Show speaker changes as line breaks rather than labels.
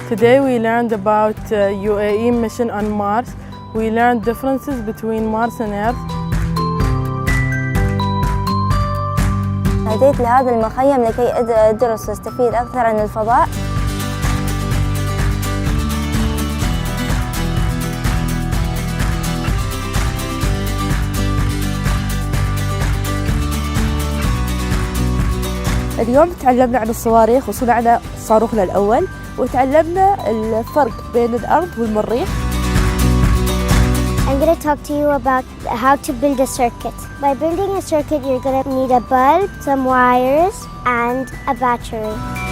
Today we learned about UAE mission on Mars. We learned differences between Mars and Earth.
أتيت لهذا المخيم لكي أدرس واستفيد أكثر عن الفضاء.
اليوم تعلمنا عن الصواريخ وصنعنا صاروخنا الأول، وتعلمنا الفرق بين الأرض والمريخ.
I'm going to talk to you about how to build a circuit. By building a circuit, you're going to need a bulb, some wires, and a battery.